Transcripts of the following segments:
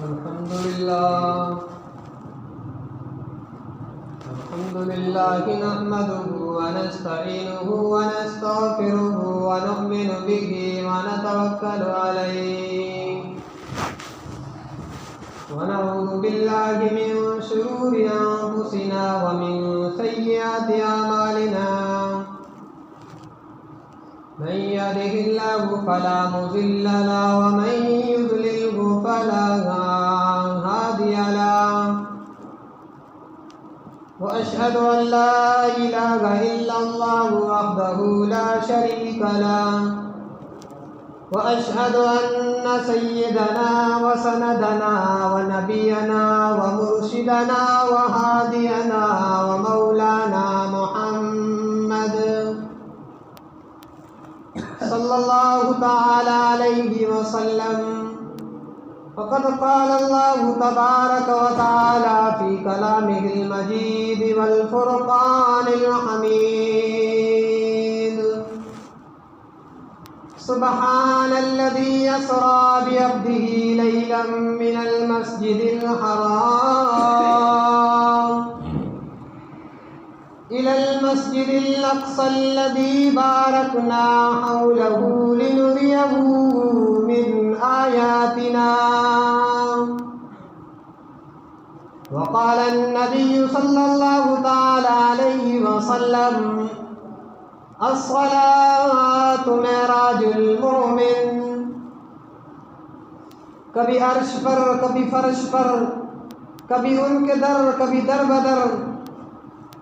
الحمد لله نحمده ونستعينه ونستغفره ونؤمن به ونتوكل عليه ونعوذ بالله من شرور أنفسنا ومن سيئات أعمالنا من يهده الله فلا مضل له ومن يضلله فلا هادي له وأشهد أن لا إله إلا الله وحده لا شريك له وأشهد أن سيدنا وسندنا ونبينا ومرشدنا وهادينا ومولانا محمد صلى الله تعالى عليه وسلم فقد قال الله تبارك وتعالى في كلامه المجيد والفرقان الحميد سبحان الذي يسرى بعبده ليلا من المسجد الحرام إلى المسجد الأقصى الذي باركنا حوله لنريه من آياتنا وقال النبي صلى الله تعالى عليه وسلم الصلاة معراج المؤمن کبھی عرش پر کبھی فرش پر کبھی ان کے در کبھی در بدر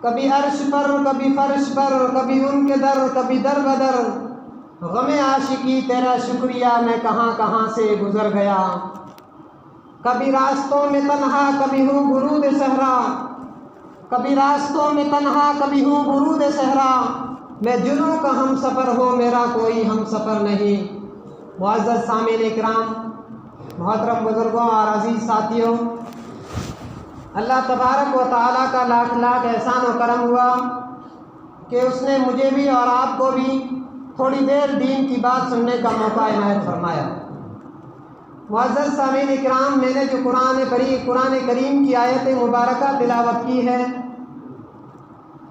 کبھی عرش پر کبھی فرش پر کبھی ان کے در کبھی در بدر غم عاشقی تیرا شکریہ میں کہاں کہاں سے گزر گیا کبھی راستوں میں تنہا کبھی ہوں برود صحرا کبھی راستوں میں تنہا کبھی ہوں برود صحرا میں جنوں کا ہم سفر ہو میرا کوئی ہم سفر نہیں معزز سامعین اکرام محترم بزرگوں اور عزیز ساتھیوں اللہ تبارک و تعالیٰ کا لاکھ لاکھ احسان و کرم ہوا کہ اس نے مجھے بھی اور آپ کو بھی تھوڑی دیر دین کی بات سننے کا موقع عنایت فرمایا معزز سامعین اکرام میں نے جو قرآن کریم کی آیت مبارکہ تلاوت کی ہے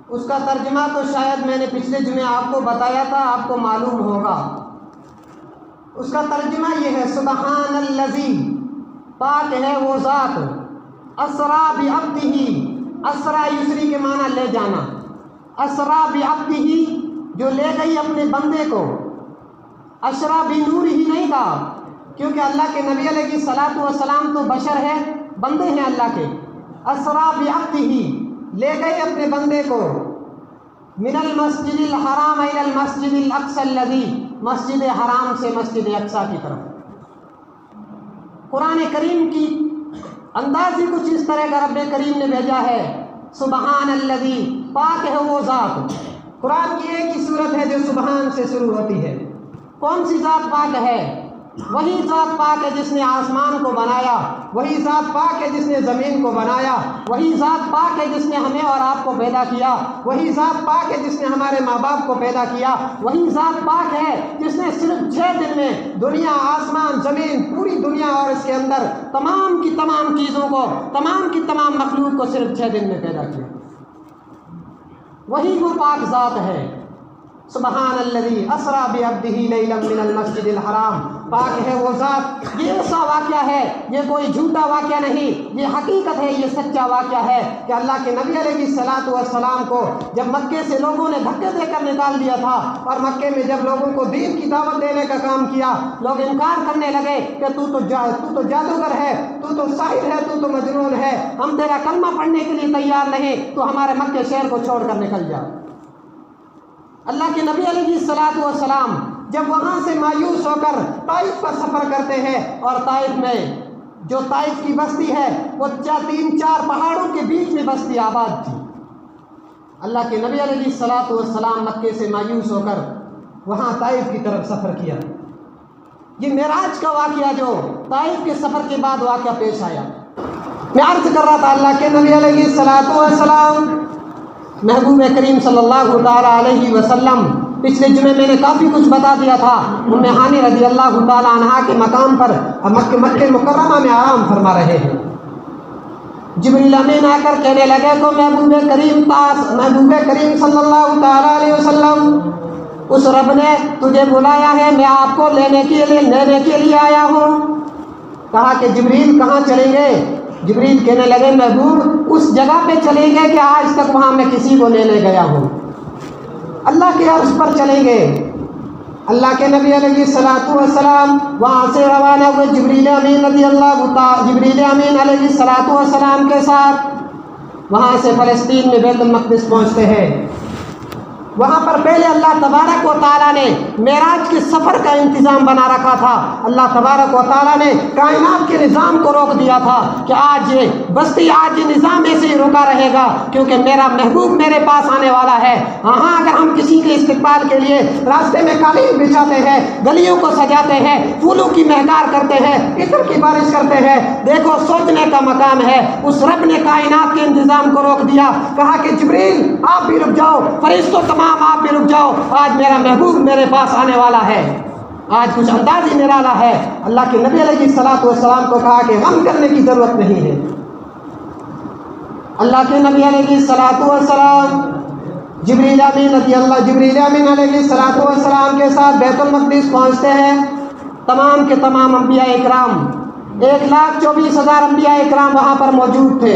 اس کا ترجمہ تو شاید میں نے پچھلے جمعے آپ کو بتایا تھا آپ کو معلوم ہوگا اس کا ترجمہ یہ ہے سبحان الذی پاک ہے وہ ذات اسرا بعبدہ اسرا یسری کے معنی لے جانا اسرا بعبدہ جو لے گئی اپنے بندے کو اشرا بنور ہی نہیں کہا کیونکہ اللہ کے نبی علیہ الصلوۃ والسلام تو بشر ہے بندے ہیں اللہ کے اسرا بعبدہ لے گئے اپنے بندے کو من المسجد الحرام الی المسجد الاقصی الذی مسجد حرام سے مسجد اقصی کی طرف قرآن کریم کی انداز ہی کچھ اس طرح کا رب کریم نے بھیجا ہے سبحان الذی پاک ہے وہ ذات قرآن کی ایک ہی صورت ہے جو سبحان سے شروع ہوتی ہے کون سی ذات پاک ہے وہی ذات پاک ہے جس نے آسمان کو بنایا وہی ذات پاک ہے جس نے زمین کو بنایا وہی ذات پاک ہے جس نے ہمیں اور آپ کو پیدا کیا وہی ذات پاک ہے جس نے ہمارے ماں باپ کو پیدا کیا وہی ذات پاک ہے جس نے صرف 6 دن میں دنیا آسمان زمین پوری دنیا اور اس کے اندر تمام کی تمام چیزوں کو تمام کی تمام مخلوق کو صرف 6 دن میں پیدا کیا وہی وہ پاک ذات ہے سبحان الذی اسرا بعبدہ لیلا من المسجد الحرام پاک ہے وہ ذات یہ ایسا واقعہ ہے یہ کوئی جھوٹا واقعہ نہیں یہ حقیقت ہے یہ سچا واقعہ ہے کہ اللہ کے نبی علیہ الصلوۃ والسلام کو جب مکے سے لوگوں نے دھکے دے کر نکال دیا تھا اور مکے میں جب لوگوں کو دین کی دعوت دینے کا کام کیا لوگ انکار کرنے لگے کہ تو جادوگر ہے تو ساحر ہے تو مجنون ہے ہم تیرا کلمہ پڑھنے کے لیے تیار نہیں تو ہمارے مکے شہر کو چھوڑ کر نکل جا اللہ کے نبی علیہ الصلوۃ والسلام جب وہاں سے مایوس ہو کر طائف پر سفر کرتے ہیں اور طائف میں جو طائف کی بستی ہے وہ 3-4 پہاڑوں کے بیچ میں بستی آباد تھی اللہ کے نبی علیہ الصلوۃ والسلام مکے سے مایوس ہو کر وہاں طائف کی طرف سفر کیا یہ معراج کا واقعہ جو طائف کے سفر کے بعد واقعہ پیش آیا میں عرض کر رہا تھا اللہ کے نبی علیہ الصلوۃ والسلام محبوب کریم صلی اللہ تعالیٰ علیہ وسلم پچھلے جمعے میں نے کافی کچھ بتا دیا تھا۔ ام ہانی رضی اللہ تعالیٰ عنہا کے مقام پر مکہ مکرمہ میں آرام فرما رہے ہیں۔ جبریل امین آ کر کہنے لگے کو محبوب کریم صلی اللہ تعالیٰ علیہ وسلم، اس رب نے تجھے بلایا ہے، میں آپ کو لینے کے لیے آیا ہوں۔ کہا کہ جبریل کہاں چلیں گے؟ جبریل کہنے لگے محبوب اس جگہ پہ چلیں گے کہ آج تک وہاں میں کسی کو لینے گیا ہوں، اللہ کے عرش پر چلیں گے۔ اللہ کے نبی علیہ الصلوۃ والسلام وہاں سے روانہ ہوئے جبریل امین علیہ الصلوۃ والسلام کے ساتھ، وہاں سے فلسطین میں بیت المقدس پہنچتے ہیں۔ وہاں پر پہلے اللہ تبارک و تعالیٰ نے معراج کے سفر کا انتظام بنا رکھا تھا۔ اللہ تبارک و تعالیٰ نے کائنات کے نظام کو روک دیا تھا کہ آج یہ نظام ایسے ہی رکا رہے گا کیونکہ میرا محبوب میرے پاس آنے والا ہے۔ ہاں اگر ہم کسی کے استقبال کے لیے راستے میں قالین بچھاتے ہیں، گلیوں کو سجاتے ہیں، پھولوں کی مہکار کرتے ہیں، عطر کی بارش کرتے ہیں، دیکھو سوچنے کا مقام ہے۔ اس رب نے کائنات کے انتظام کو روک دیا، کہا کہ جبریل آپ بھی رک جاؤ، فرشتوں تمام آپ بھی رک جاؤ، آج میرا محبوب میرے پاس آنے والا ہے۔ آج کچھ انداز ہی نرالا ہے۔ اللہ کے نبی علیہ الصلوۃ والسلام کو کہا کہ غم کرنے کی ضرورت نہیں ہے۔ اللہ کے نبی علیہ الصلوۃ والسلام جبریل امین علیہ الصلوۃ والسلام کے ساتھ بیت المقدس پہنچتے ہیں۔ تمام کے تمام انبیاء اکرام 1,24,000 انبیاء اکرام وہاں پر موجود تھے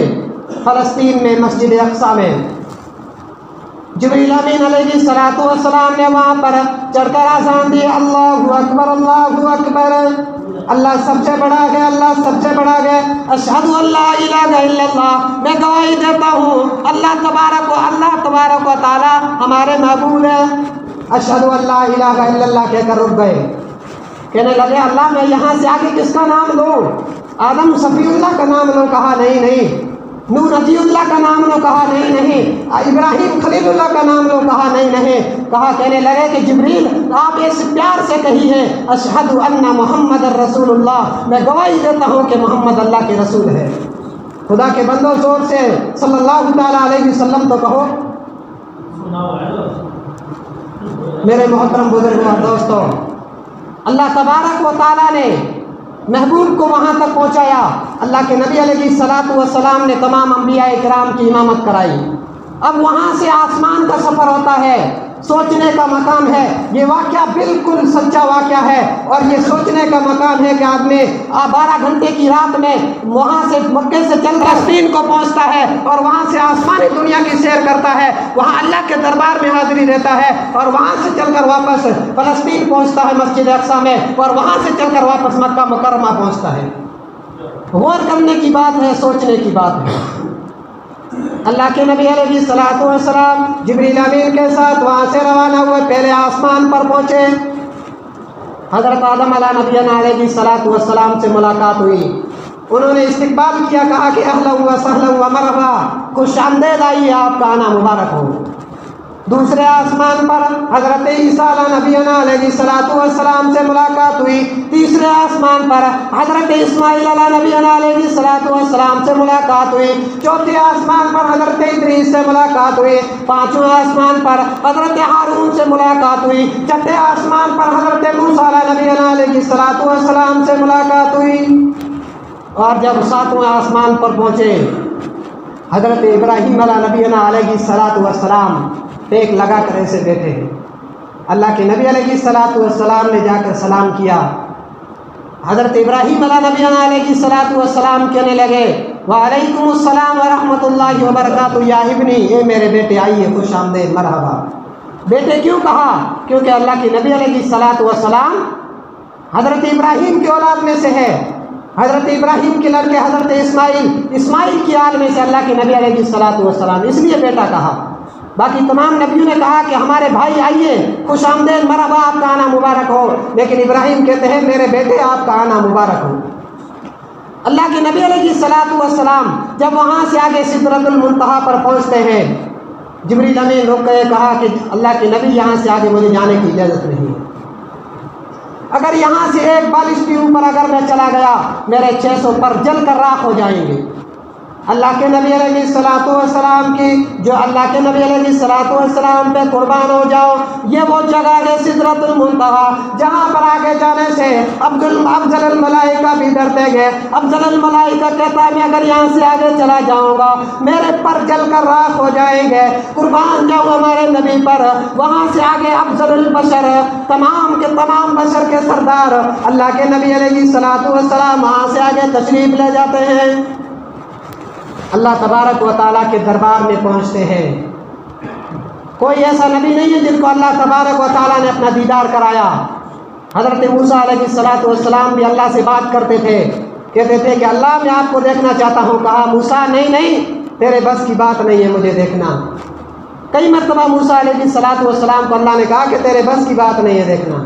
فلسطین میں، مسجد اقصیٰ میں۔ جبریل امین علیہ الصلوۃ والسلام نے وہاں پر چڑھ کر آذان دی، اللہ اکبر اللہ اکبر، اللہ سب سے بڑا ہے، اللہ سب سے بڑا ہے، اشہد ان لا الہ الا اللہ، میں گواہی دیتا ہوں اللہ تبارک و تعالی ہمارے معبود ہے۔ اشہد ان لا الہ الا اللہ کہہ کر رک گئے۔ کہنے لگے اللہ میں یہاں سے آگے کس کا نام لوں؟ آدم صفی اللہ کا نام لوں؟ کہا نہیں۔ نوح نبی اللہ کا نام لو؟ کہا نہیں۔ ابراہیم خلیل اللہ کا نام لو؟ کہا نہیں۔ کہا کہنے لگے کہ جبریل آپ اس پیار سے کہیے اشہد ان محمد الرسول اللہ، میں گواہی دیتا ہوں کہ محمد اللہ کے رسول ہے۔ خدا کے بندو زور سے صلی اللہ تعالیٰ علیہ وسلم تو کہو۔ میرے محترم بزرگوں اور دوستوں، اللہ تبارک و تعالیٰ نے محبوب کو وہاں تک پہنچایا۔ اللہ کے نبی علیہ الصلوۃ والسلام نے تمام انبیاء اکرام کی امامت کرائی۔ اب وہاں سے آسمان کا سفر ہوتا ہے، سوچنے کا مقام ہے۔ یہ واقعہ بالکل سچا واقعہ ہے اور یہ سوچنے کا مقام ہے کہ آدمی 12 گھنٹے کی رات میں وہاں سے مکے سے چل کر فلسطین کو پہنچتا ہے اور وہاں سے آسمانی دنیا کی سیر کرتا ہے، وہاں اللہ کے دربار میں حاضری دیتا ہے اور وہاں سے چل کر واپس فلسطین پہنچتا ہے مسجد اقصیٰ میں، اور وہاں سے چل کر واپس مکہ مکرمہ پہنچتا ہے۔ غور کرنے کی بات ہے، سوچنے کی بات ہے۔ اللہ کے نبی علیہ الصلوۃ والسلام جبریل امین کے ساتھ وہاں سے روانہ ہوئے، پہلے آسمان پر پہنچے۔ حضرت آدم علیہ نبینا علیہ الصلوۃ والسلام سے ملاقات ہوئی، انہوں نے استقبال کیا، کہا کہ اہلا و سہلا و مرحبا، خوش آمدید آئیے، آپ کا آنا مبارک ہو۔ دوسرے آسمان پر حضرت عیسیٰ علیہ نبینا علیہ الصلوۃ والسلام سے ملاقات ہوئی۔ تیسرے آسمان پر حضرت اسماعیل علیہ نبینا علیہ الصلوۃ والسلام سے ملاقات ہوئی۔ چوتھے آسمان پر حضرت ادریس سے ملاقات ہوئی۔ پانچویں آسمان پر حضرت ہارون سے ملاقات ہوئی۔ چھٹے آسمان پر حضرت موسیٰ علیہ نبینا علیہ الصلوۃ والسلام سے ملاقات ہوئی۔ اور جب ساتویں آسمان پر پہنچے، حضرت ابراہیم علیہ نبینا علیہ الصلوۃ والسلام ٹیک لگا کر ایسے بیٹھے ہیں۔ اللہ کے نبی علیہ الصلوۃ والسلام نے جا کر سلام کیا۔ حضرت ابراہیم علیہ نبینا علیہ الصلوۃ والسلام کہنے لگے وعلیکم السلام ورحمۃ اللہ وبرکاتہ یا ابنی، اے میرے بیٹے آئیے، خوش آمدید، مرحبا۔ بیٹے کیوں کہا؟ کیونکہ اللہ کے نبی علیہ الصلوۃ والسلام حضرت ابراہیم کی اولاد میں سے ہے۔ حضرت ابراہیم کے لڑکے حضرت اسماعیل کی آل میں سے اللہ کے نبی علیہ الصلوۃ والسلام، اس لیے بیٹا کہا۔ باقی تمام نبیوں نے کہا کہ ہمارے بھائی آئیے، خوش آمدید، مرحبا، آپ کا آنا مبارک ہو، لیکن ابراہیم کہتے ہیں میرے بیٹے آپ کا آنا مبارک ہو۔ اللہ کے نبی علیہ الصلوۃ والسلام جب وہاں سے آگے سدرۃ المنتہا پر پہنچتے ہیں، جبریل امین رک گئے، کہا کہ اللہ کے نبی یہاں سے آگے مجھے جانے کی اجازت نہیں ہے۔ اگر یہاں سے ایک بالش کے اوپر اگر میں چلا گیا، میرے 600 پر جل کر راکھ ہو جائیں گے۔ اللہ کے نبی علیہ الصلوۃ والسلام کی جو اللہ کے نبی علیہ الصلوۃ والسلام پہ قربان ہو جاؤ، یہ وہ جگہ ہے سدرۃ المنتہی جہاں پر آگے جانے سے افضل الملائکہ بھی ڈرتے گئے۔ افضل الملائکہ کہتا ہے میں اگر یہاں سے آگے چلا جاؤں گا میرے پر جل کر راکھ ہو جائیں گے، قربان جاؤں ہمارے نبی پر۔ وہاں سے آگے افضل البشر، تمام کے تمام بشر کے سردار اللہ کے نبی علیہ الصلوۃ والسلام وہاں سے آگے تشریف لے جاتے ہیں، اللہ تبارک و تعالیٰ کے دربار میں پہنچتے ہیں۔ کوئی ایسا نبی نہیں ہے جن کو اللہ تبارک و تعالیٰ نے اپنا دیدار کرایا۔ حضرت موسیٰ علیہ الصلوۃ والسلام بھی اللہ سے بات کرتے تھے، کہتے تھے کہ اللہ میں آپ کو دیکھنا چاہتا ہوں۔ کہا موسیٰ نہیں تیرے بس کی بات نہیں ہے مجھے دیکھنا۔ کئی مرتبہ موسیٰ علیہ الصلوۃ والسلام کو اللہ نے کہا کہ تیرے بس کی بات نہیں ہے دیکھنا۔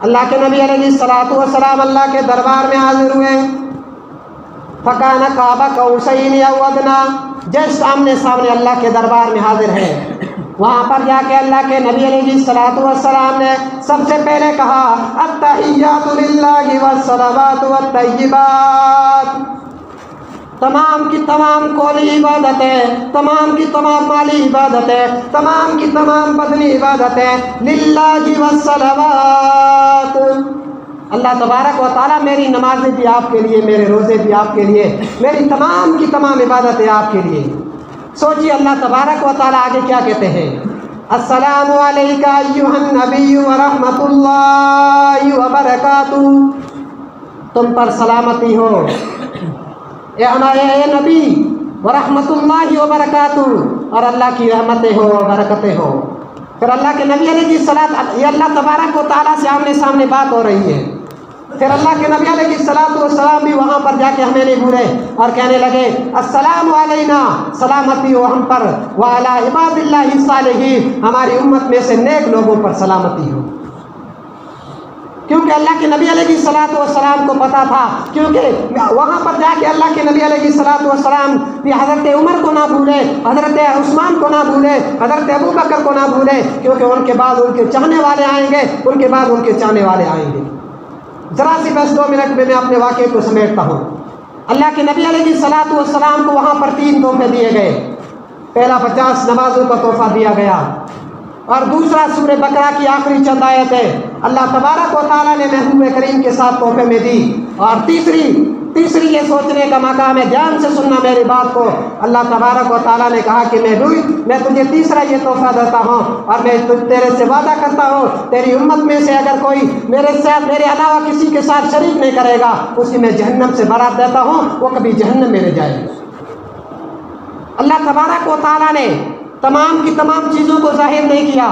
اللہ کے نبی علیہ الصلوۃ والسلام اللہ کے دربار میں حاضر ہوئے، فکان قاب قوسین او ادنیٰ، جس آمنے سامنے اللہ کے دربار میں حاضر ہے۔ وہاں پر جا کے اللہ کے نبی علیہ الصلوۃ والسلام نے سب سے پہلے کہا التحیات للہ والصلوات والطیبات، تمام کی تمام قولی عبادتیں، تمام کی تمام مالی عبادتیں، تمام کی تمام بدنی عبادتیں للہ والصلوات، اللہ تبارک و تعالیٰ میری نمازیں بھی آپ کے لیے، میرے روزے بھی آپ کے لیے، میری تمام کی تمام عبادتیں آپ کے لیے۔ سوچیے اللہ تبارک و تعالیٰ آگے کیا کہتے ہیں، السلام علیک ایھا النبی ورحمۃ اللہ وبرکاتہ، تم پر سلامتی ہو اے نبی، ورحمۃ اللہ وبرکاتہ، اور اللہ کی رحمتیں ہو برکتیں ہو۔ پھر اللہ کے نبی علیہ الصلوۃ، یہ اللہ تبارک و تعالیٰ سے آمنے سامنے بات ہو رہی ہے۔ پھر اللہ کے نبی علیہ الصلوۃ والسلام بھی وہاں پر جا کے ہمیں نہیں بھولے اور کہنے لگے السلام علینا، سلامتی ہو ہم پر، وعلی عباد اللہ الصالحین، ہماری امت میں سے نیک لوگوں پر سلامتی ہو۔ کیونکہ اللہ کے نبی علیہ الصلوۃ والسلام کو پتا تھا، کیونکہ وہاں پر جا کے اللہ کے نبی علیہ الصلوۃ والسلام بھی حضرت عمر کو نہ بھولے، حضرت عثمان کو نہ بھولے، حضرت ابو بکر کو نہ بھولے، کیونکہ ان کے بعد ان کے چاہنے والے آئیں گے، ان کے بعد ان کے چاہنے والے آئیں گے۔ ذرا سی بس 2 منٹ میں اپنے واقعے کو سمیٹتا ہوں۔ اللہ کے نبی علیہ الصلوۃ والسلام کو وہاں پر 3 تحفے دیے گئے۔ پہلا 50 نمازوں کا تحفہ دیا گیا، اور دوسرا سورہ بقرہ کی آخری چند آیتیں اللہ تبارک و تعالیٰ نے محبوب کریم کے ساتھ تحفے میں دی، اور تیسری یہ سوچنے کا مقام ہے، دھیان سے سننا میری بات کو۔ اللہ تبارک و تعالیٰ نے کہا کہ میں تجھے تیسرا یہ تحفہ دیتا ہوں، اور میں تیرے سے وعدہ کرتا ہوں تیری امت میں سے اگر کوئی میرے علاوہ کسی کے ساتھ شریک نہیں کرے گا، اسی میں جہنم سے برات دیتا ہوں، وہ کبھی جہنم میں نہیں جائے گا۔ اللہ تبارک و تعالیٰ نے تمام کی تمام چیزوں کو ظاہر نہیں کیا،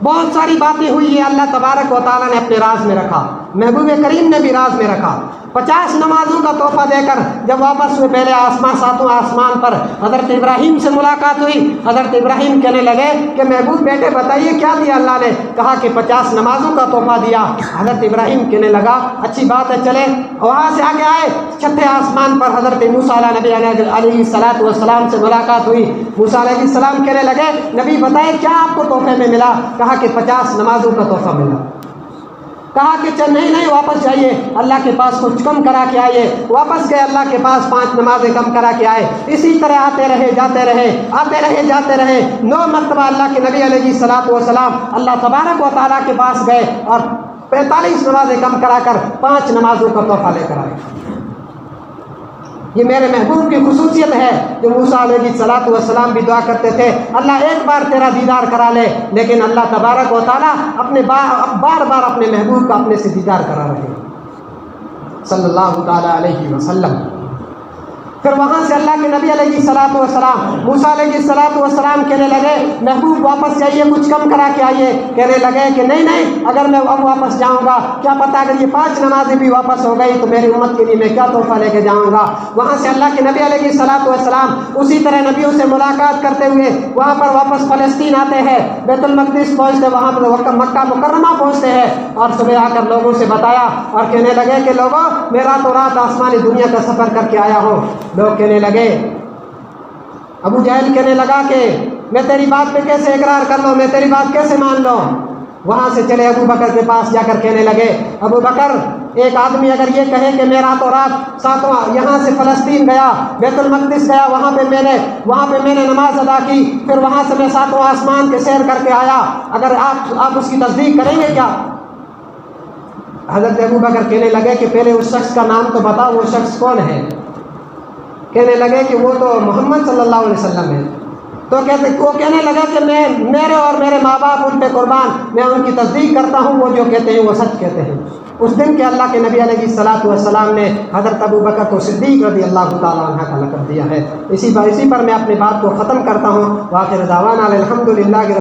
بہت ساری باتیں ہوئی ہیں اللہ تبارک و تعالیٰ نے اپنے راز میں رکھا، محبوب کریم نے بھی راز میں رکھا۔ 50 نمازوں کا تحفہ دے کر جب واپس ہوئے پہلے ساتواں آسمان پر حضرت ابراہیم سے ملاقات ہوئی، حضرت ابراہیم کہنے لگے کہ محبوب بیٹے بتائیے کیا دیا اللہ نے؟ کہا کہ 50 نمازوں کا تحفہ دیا۔ حضرت ابراہیم کہنے لگا اچھی بات ہے چلے، وہاں سے آگے آئے 6 آسمان پر حضرت موسیٰ نبی علیہ الصلوۃ والسلام سے ملاقات ہوئی۔ موسیٰ علیہ السلام کہنے لگے نبی بتائے کیا آپ کو تحفے میں ملا؟ کہا کہ 50 نمازوں کا تحفہ ملا۔ کہا کہ نہیں واپس جائیے، اللہ کے پاس کچھ کم کرا کے آئیے۔ واپس گئے، اللہ کے پاس 5 نمازیں کم کرا کے آئے۔ اسی طرح آتے رہے جاتے رہے 9 مرتبہ اللہ کے نبی علیہ الصلوۃ والسلام اللہ تبارک و تعالیٰ کے پاس گئے اور 45 نمازیں کم کرا کر 5 نمازوں کا تحفہ لے کر آئے۔ یہ میرے محبوب کی خصوصیت ہے جو موسیٰ علیہ الصلوۃ والسلام بھی دعا کرتے تھے اللہ ایک بار تیرا دیدار کرا لے، لیکن اللہ تبارک و تعالیٰ بار بار اپنے محبوب کا اپنے سے دیدار کرا رہے صلی اللہ تعالیٰ علیہ وسلم۔ پھر وہاں سے اللہ کے نبی علیہ الصلوۃ والسلام موسیٰ علیہ الصلوۃ والسلام کہنے لگے محبوب واپس جائیے، کچھ کم کرا کے آئیے۔ کہنے لگے کہ نہیں اگر میں اب واپس جاؤں گا کیا پتہ اگر یہ 5 نمازیں بھی واپس ہو گئی تو میری امت کے لیے میں کیا تحفہ لے کے جاؤں گا۔ وہاں سے اللہ کے نبی علیہ الصلوۃ والسلام اسی طرح نبیوں سے ملاقات کرتے ہوئے وہاں پر واپس فلسطین آتے ہیں، بیت المقدس پہنچتے، وہاں پر مکہ مکرمہ پہنچتے ہیں، اور صبح آ کر لوگوں سے بتایا اور کہنے لگے کہ لوگوں میں راتوں رات آسمانی دنیا کا سفر کر کے آیا ہوں۔ لوگ کہنے لگے، ابو جہل کہنے لگا کہ میں تیری بات پہ کیسے اقرار کر لوں، میں تیری بات کیسے مان لوں۔ وہاں سے چلے ابو بکر کے پاس جا کر کہنے لگے ابو بکر ایک آدمی اگر یہ کہے کہ میں راتوں رات ساتواں یہاں سے فلسطین گیا، بیت المقدس گیا، وہاں پہ میں نے نماز ادا کی، پھر وہاں سے میں ساتواں آسمان کے سیر کر کے آیا، اگر آپ اس کی تصدیق کریں گے کیا؟ حضرت ابوبکر کہنے لگے کہ پہلے اس شخص کا نام تو بتاؤ، وہ شخص کون ہے؟ کہنے لگے کہ وہ تو محمد صلی اللہ علیہ وسلم ہے۔ تو وہ کہنے لگا کہ میرے اور میرے ماں باپ ان پہ قربان، میں ان کی تصدیق کرتا ہوں، وہ جو کہتے ہیں وہ سچ کہتے ہیں۔ اس دن کے اللہ کے نبی علیہ الصلوۃ والسلام نے حضرت ابوبکر کو صدیق رضی اللہ تعالیٰ عنہ کا لقب دیا ہے۔ اسی پر میں اپنی بات کو ختم کرتا ہوں۔ وآخر دعوانا الحمد للہ۔